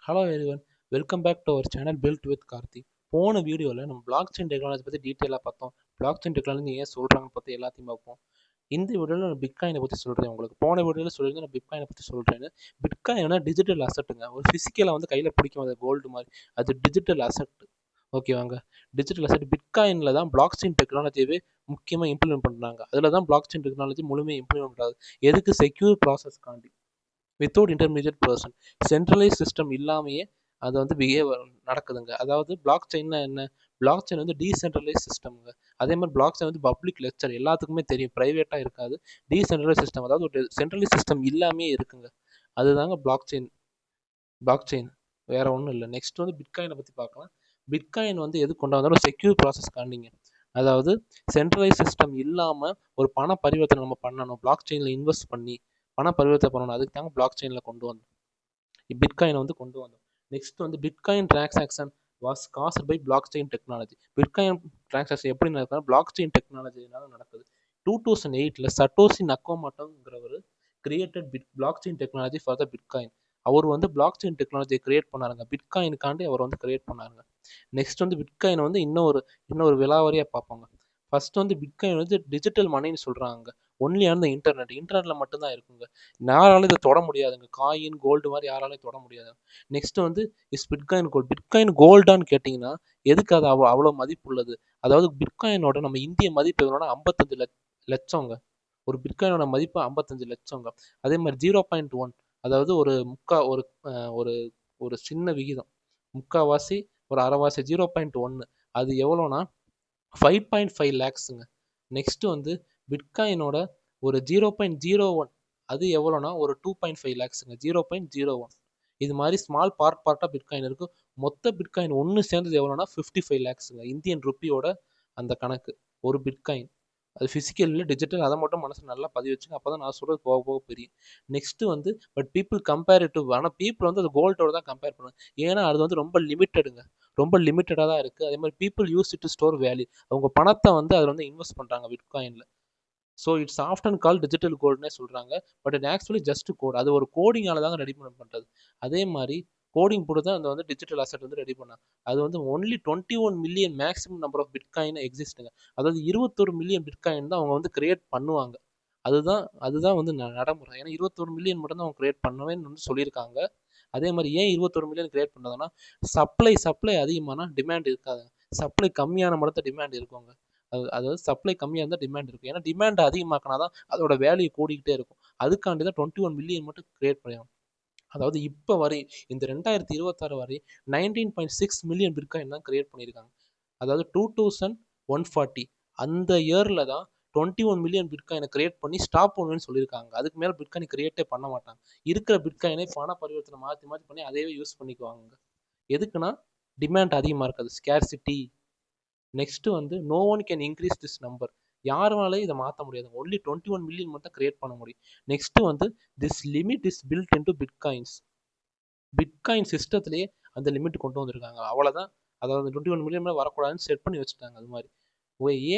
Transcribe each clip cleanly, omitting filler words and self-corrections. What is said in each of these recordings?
Hello everyone, welcome back to our channel build with Karthi. போன வீடியோவில் நம்ம பிளாக் செயின் டெக்னாலஜி பற்றி டீட்டெயிலாக பார்த்தோம். பிளாக் செயின் டெக்னாலஜி ஏன் சொல்கிறாங்கன்னு பற்றி எல்லாத்தையும் பார்ப்போம். இந்த வீடியோவில் நான் பிட்காயினை பற்றி சொல்கிறேன். உங்களுக்கு போன வீடியோவில் சொல்லியிருந்தேன், நான் பிட்காயினை பற்றி சொல்கிறேன்னு. பிட்காயின்னா டிஜிட்டல் அசட்டுங்க. ஒரு ஃபிசிக்கலாக வந்து கையில் பிடிக்கும் அது கோல்டு மாதிரி. அது டிஜிட்டல் அசட். ஓகேவாங்க. டிஜிட்டல் அசட் பிட்காயினில் தான் பிளாக் செயின் டெக்னாலஜியவே முக்கியமாக இம்ப்ளிமெண்ட் பண்ணுறாங்க. அதில் தான் பிளாக் செயின் டெக்னாலஜி முழுமையாக இம்ப்ளிமெண்ட் ஆகுது. எதுக்கு? செக்யூர் ப்ராசஸ் காண்டி, without intermediate person, centralise system இல்லாமையே அது வந்து பிஹேவ் நடக்குதுங்க. அதாவது பிளாக் செயின்னா என்ன? பிளாக் செயின் வந்து டீசென்ட்ரலைஸ் சிஸ்டம்ங்க. அதே மாதிரி பிளாக் செயின் வந்து பப்ளிக் லெக்சர் எல்லாத்துக்குமே தெரியும், ப்ரைவேட்டாக இருக்காது. டீசென்ட்ரலைஸ் சிஸ்டம், அதாவது ஒரு சென்ட்ரலைஸ் சிஸ்டம் இல்லாமே இருக்குங்க. அதுதாங்க பிளாக் செயின். பிளாக் செயின் வேற ஒன்றும் இல்லை. நெக்ஸ்ட் வந்து பிட்காயினை பற்றி பார்க்கலாம். பிட்காயின் வந்து எது கொண்டு வந்தாலும் செக்யூர் ப்ராசஸ் காண்டிங்க. அதாவது சென்ட்ரலைஸ் சிஸ்டம் இல்லாமல் ஒரு பண பரிவர்த்தனை நம்ம பண்ணணும், பிளாக் செயினில் இன்வெஸ்ட் பண்ணி பண பரிவர்த்தனை பண்ணணும். அதுக்கு தாங்க பிளாக் செயினில் கொண்டு வந்தோம், பிட்காயின் வந்து கொண்டு வந்தோம். நெக்ஸ்ட் வந்து bitcoin transaction was cast by block chain technology. Bitcoin transaction எப்படி நடக்குதுன்னா பிளாக் செயின் டெக்னாலஜினால நடக்குது. 2008 சட்டோசி நக்கோமோட்டோங்கிறவர் created block chain technology for the bitcoin. அவர் வந்து பிளாக் செயின் டெக்னாலஜியை கிரியேட் பண்ணாருங்க. பிட்காயினுக்காண்டி அவர் வந்து கிரியேட் பண்ணாருங்க. நெக்ஸ்ட் வந்து பிட்காயின் வந்து இன்னொரு விலாவரியாக பார்ப்போங்க. ஃபர்ஸ்ட் வந்து பிட்காயின் வந்து டிஜிட்டல் மணின்னு சொல்கிறாங்க. ஒன்லி ஆன் த இன்டர்நெட்ல மட்டும்தான் இருக்குங்க. யாராலும் இதை தொட முடியாதுங்க. காயின் கோல்டு மாதிரி யாராலையும் தொட முடியாது. நெக்ஸ்ட் வந்து பிட்காயின் கோல்டு. பிட்காயின் கோல்டான்னு கேட்டிங்கன்னா எதுக்கு அது அவ்வளோ மதிப்பு உள்ளது? அதாவது பிட்காயினோட நம்ம இந்திய மதிப்பு எவ்வளோனா 55 லட்சங்க. ஒரு பிட்காயினோட மதிப்பு 55 லட்சங்க. அதே மாதிரி 0.1, அதாவது ஒரு ஒரு ஒரு ஒரு சின்ன விகிதம், முக்காவாசி ஒரு அரைவாசி 0.1, அது எவ்வளோனா 5.5 லேக்ஸுங்க. நெக்ஸ்ட் வந்து பிட்காயினோட ஒரு 0.01, அது எவ்வளோனா ஒரு 2.5 லேக்ஸுங்க. 0.01. இது மாதிரி ஸ்மால் பார்ட்டாக பிட்காயின் இருக்குது. மொத்த பிட்காயின் ஒன்று சேர்ந்தது எவ்வளோனா 55 லேக்ஸுங்க. இந்தியன் ருப்பியோட அந்த கணக்கு ஒரு பிட்காயின். அது ஃபிசிக்கல் இல்லை, டிஜிட்டல். அதை மட்டும் மனசு நல்லா பதிவு வச்சுங்க. அப்போ தான் நான் சொல்கிறது போக போக பெரிய. நெக்ஸ்ட்டு வந்து பட் பீப்புள் கம்பேரிட்டிவ், ஆனால் பீப்புள் வந்து அது கோல்டோட தான் கம்பேர் பண்ணுவாங்க. ஏன்னா அது வந்து ரொம்ப லிமிட்டடுங்க. ரொம்ப லிமிட்டடாக தான் இருக்குது. அதே மாதிரி people use it to store value. அவங்க பணத்தை வந்து அதில் வந்து இன்வெஸ்ட் பண்ணுறாங்க பிட்காயினில். So it's often call digital கோல்டுனே சொல்கிறாங்க. But it actually just code. அது ஒரு கோடிங்கால தாங்க ரெடி பண்ணுறது. அதே மாதிரி கோடிங் போட்டு தான் அந்த வந்து டிஜிட்டல் அசட் வந்து ரெடி பண்ணாங்க. அது வந்து only 21 million maximum number of bitcoin எக்ஸிஸ்ட்டுங்க. அதாவது 21 மில்லியன் பிட்காயின் தான் அவங்க வந்து கிரியேட் பண்ணுவாங்க. அதுதான் வந்து நடைமுறை. ஏன்னா 21 மில்லியன் மட்டும் தான் அவங்க கிரியேட் பண்ணவேன்னு வந்து சொல்லியிருக்காங்க. அதே மாதிரி ஏன் 21 மில்லியன் கிரியேட் பண்ணதுன்னா சப்ளை அதிகமானா டிமாண்ட் இருக்காதுங்க. சப்ளை கம்மியான மட்டும் டிமாண்ட் இருக்குங்க. அதாவது சப்ளை கம்மியாக இருந்தால் டிமாண்ட் இருக்கும். ஏன்னா டிமாண்ட் அதிகமாக்கினா தான் அதோட வேல்யூ கூடிக்கிட்டே இருக்கும். அதுக்காண்டி தான் 21 மில்லியன் மட்டும் கிரியேட் பண்ணுவாங்க. அதாவது இப்போ வரை இந்த 2026 வரை 19.6 மில்லியன் பிட்காயின் தான் கிரியேட் பண்ணியிருக்காங்க. அதாவது 2140 அந்த இயரில் தான் 21 மில்லியன் பிட்காயினை கிரியேட் பண்ணி ஸ்டாப் பண்ணுவேன்னு சொல்லியிருக்காங்க. அதுக்கு மேலே பிட்காயின் கிரியேட்டே பண்ண மாட்டாங்க. இருக்கிற பிட்காயினை பண பரிவர்த்தனை மாற்றி மாற்றி பண்ணி அதையே யூஸ் பண்ணிக்குவாங்க. எதுக்குன்னா டிமாண்ட் அதிகமாக இருக்காது, ஸ்கேர்சிட்டி. நெக்ஸ்ட் வந்து no one can increase this number. யாருனாலையும் இதை மாற்ற முடியாது. ஒன்லி 21 மில்லியன் மட்டும் கிரியேட் பண்ண முடியும். நெக்ஸ்ட் வந்து this limit is built into bitcoins. Bitcoin சிஸ்டத்திலேயே அந்த லிமிட் கொண்டு வந்திருக்காங்க. அவ்வளோதான். அதாவது 21 மில்லியன் மேலே வரக்கூடாதுன்னு செட் பண்ணி வச்சுட்டாங்க. அது மாதிரி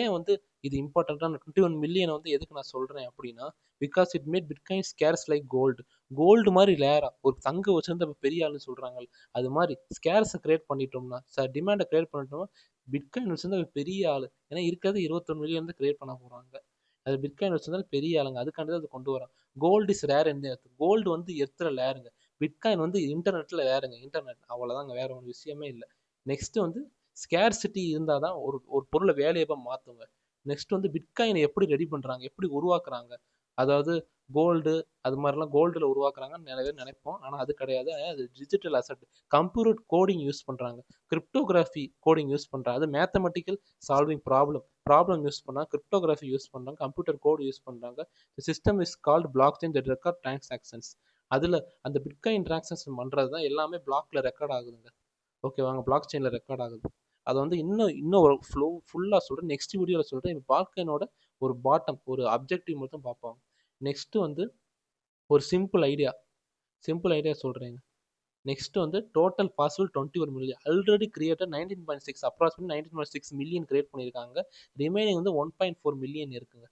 ஏன் வந்து இது இம்பார்ட்டண்ட்டான 21 மில்லியன் வந்து எதுக்கு நான் சொல்கிறேன் அப்படின்னா, because it made bitcoin scarce like gold. Gold மாதிரி ரேரா ஒரு தங்கம் வச்சிருந்த பெரிய ஆளுன்னு சொல்கிறாங்க. அது மாதிரி ஸ்கேர்ஸை கிரியேட் பண்ணிட்டோம்னா, டிமாண்டை கிரியேட் பண்ணிட்டோம்னா பிட்காயின் வச்சிருந்தா பெரிய ஆள். ஏன்னா இருக்கிறது 21 மில்லியன் தான் கிரியேட் பண்ண போகிறாங்க. அது பிட்காயின் வச்சிருந்தாலும் பெரிய ஆளுங்க. அதுக்காண்டி தான் அது கொண்டு வராங்க. கோல்டு இஸ் ரேர் இந்த எர்த். கோல்டு வந்து எர்த்தில் ரேருங்க. பிட்காயின் வந்து இன்டர்நெட்டில் ரேருங்க. இன்டர்நெட் அவ்வளோதாங்க, வேற ஒரு விஷயமே இல்லை. நெக்ஸ்ட் வந்து ஸ்கேர்சிட்டி இருந்தால் தான் ஒரு பொருளை வேலையப்பாக மாற்றுங்க. நெக்ஸ்ட் வந்து பிட்காயினை எப்படி ரெடி பண்ணுறாங்க, எப்படி உருவாக்குறாங்க. அதாவது கோல்டு, அது மாதிரிலாம் கோல்டில் உருவாக்குறாங்கன்னு நிறைய பேர் நினைப்போம். ஆனால் அது கிடையாது. அது digital asset. Computer coding use பண்ணுறாங்க, கிரிப்டோகிராஃபி கோடிங் யூஸ் பண்ணுறாங்க. அது மேத்தமெட்டிக்கல் சால்விங் ப்ராப்ளம் யூஸ் பண்ணால் கிரிப்டோகிராஃபி யூஸ் பண்ணுறாங்க, கம்ப்யூட்டர் கோடு யூஸ் பண்ணுறாங்க. System is called block chain that record transactions. அதில் அந்த பிட்காயின் டிரான்சாக்ஷன் பண்ணுறது தான் எல்லாமே பிளாக்ல ரெக்கார்ட் ஆகுதுங்க. ஓகேவாங்க, பிளாக் செயினில் ரெக்கார்ட் ஆகுது. அதை வந்து இன்னும் ஒரு ஃபுல்லாக சொல்கிறேன், நெக்ஸ்ட் வீடியோவில் சொல்கிறேன். இப்போ பிளாக்செயினோட ஒரு பாட்டம், ஒரு அப்ஜெக்டிவ் மட்டும் பார்ப்பாங்க. நெக்ஸ்ட் வந்து ஒரு சிம்பிள் ஐடியா சொல்கிறேங்க. நெக்ஸ்ட் வந்து total possible 21 million. Already created 19.6, approximate 19.6 million create பண்ணியிருக்காங்க. ரிமைனிங் வந்து 1.4 மில்லியன் இருக்குங்க.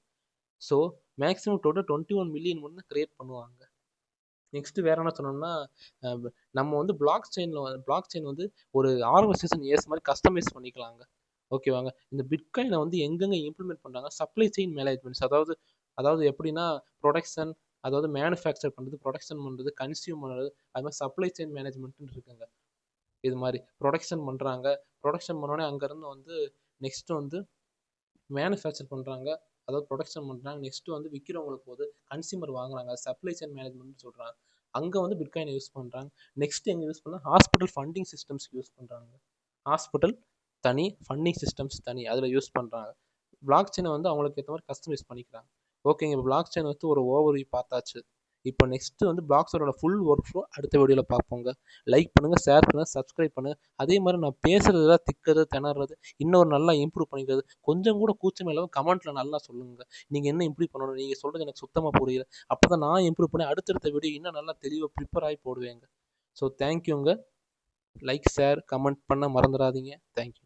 ஸோ மேக்ஸிமம் டோட்டல் 21 மில்லியன் மட்டும் கிரியேட் பண்ணுவாங்க. நெக்ஸ்ட் வேற என்ன சொன்னோம்னா, நம்ம வந்து பிளாக் செயின் வந்து ஒரு ஆர்கனைசேஷன் ஏஸ் மாதிரி கஸ்டமைஸ் பண்ணிக்கலாங்க. ஓகேவாங்க. இந்த பிட்காயினை வந்து எங்கெங்க இம்ப்ளிமெண்ட் பண்றாங்க, சப்ளை செயின் மேனேஜ்மெண்ட்ஸ், அதாவது அதாவது எப்படின்னா ப்ரொடக்ஷன், அதாவது மேனுஃபேக்சர் பண்றது, ப்ரொடக்ஷன் பண்றது, கன்சியூம் பண்றது, அது மாதிரி சப்ளை செயின் மேனேஜ்மெண்ட்னு இருக்குங்க. இது மாதிரி ப்ரொடக்ஷன் பண்றாங்க. ப்ரொடக்ஷன் பண்ணோடனே அங்கேருந்து வந்து நெக்ஸ்ட் வந்து மேனுஃபேக்சர் பண்றாங்க. அதாவது ப்ரொடக்ஷன் பண்றாங்க. நெக்ஸ்ட் வந்து விக்கிறவங்களுக்கு போது கன்சியூமர் வாங்குறாங்க. சப்ளை செயின் மேனேஜ்மென்ட்னு சொல்றாங்க. அங்க வந்து பிட்காயின் யூஸ் பண்றாங்க. நெக்ஸ்ட் எங்க யூஸ் பண்ணா ஹாஸ்பிட்டல் ஃபண்டிங் சிஸ்டம்ஸ்க்கு யூஸ் பண்றாங்க. ஹாஸ்பிட்டல் தனி, ஃபண்டிங் சிஸ்டம்ஸ் தனி. அதுல யூஸ் பண்றாங்க. பிளாக் செயினை வந்து அவங்களுக்கு ஏற்ற மாதிரி கஸ்டமைஸ் பண்ணிக்கிறாங்க. ஓகேங்க. இப்போ பிளாக் செயின் வந்து ஒரு ஓவர்வியூ பார்த்தாச்சு. இப்போ நெக்ஸ்ட் வந்து பிளாக் செயினோட ஃபுல் ஒர்க் ஃப்ளோ அடுத்த வீடியோவில் பார்ப்போங்க. லைக் பண்ணுங்க, ஷேர் பண்ணுங்க, சப்ஸ்கிரைப் பண்ணுங்க. அதே மாதிரி நான் பேசுறதுல திக்கிறது, திணறது, இன்னொரு நல்லா இம்ப்ரூவ் பண்ணிக்கிறது, கொஞ்சம் கூட கூச்சம் இல்லாமல் கமெண்ட்ல நல்லா சொல்லுங்க. நீங்க என்ன இம்ப்ரூவ் பண்ணணும், நீங்க சொல்றது எனக்கு சுத்தமா புரியல. அப்பதான் நான் இம்ப்ரூவ் பண்ணி அடுத்தடுத்த வீடியோ இன்னும் நல்லா தெளிவாக ப்ரிப்பேர் ஆகி போடுவேங்க. ஸோ தேங்க்யூங்க. லைக், ஷேர், கமெண்ட் பண்ண மறந்துடாதீங்க. தேங்க்யூ.